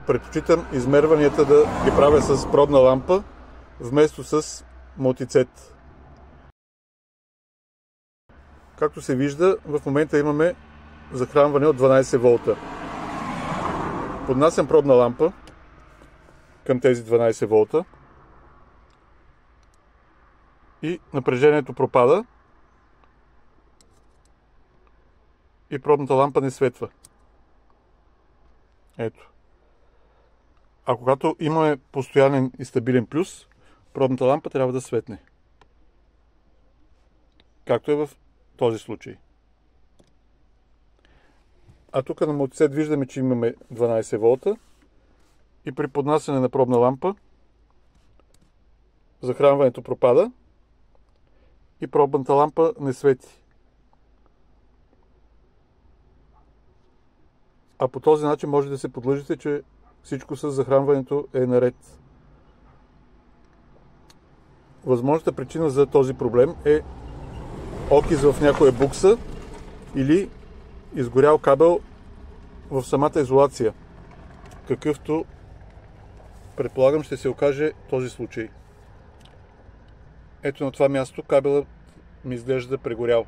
предпочитам измерванията да ги правя с пробна лампа, вместо с мултицет. Както се вижда, в момента имаме захранване от 12 волта. Поднасям пробна лампа към тези 12 волта и напрежението пропада и пробната лампа не светва. Ето. А когато имаме постоянен и стабилен плюс, пробната лампа трябва да светне. Както е в този случай. А тук на мултицет виждаме, че имаме 12 волта и при поднасяне на пробна лампа захранването пропада и пробната лампа не свети. А по този начин може да се подлъжите, че всичко с захранването е наред. Възможната причина за този проблем е окис в някоя букса или изгорял кабел в самата изолация, какъвто предполагам ще се окаже този случай. Ето на това място кабелът ми изглежда прегорял.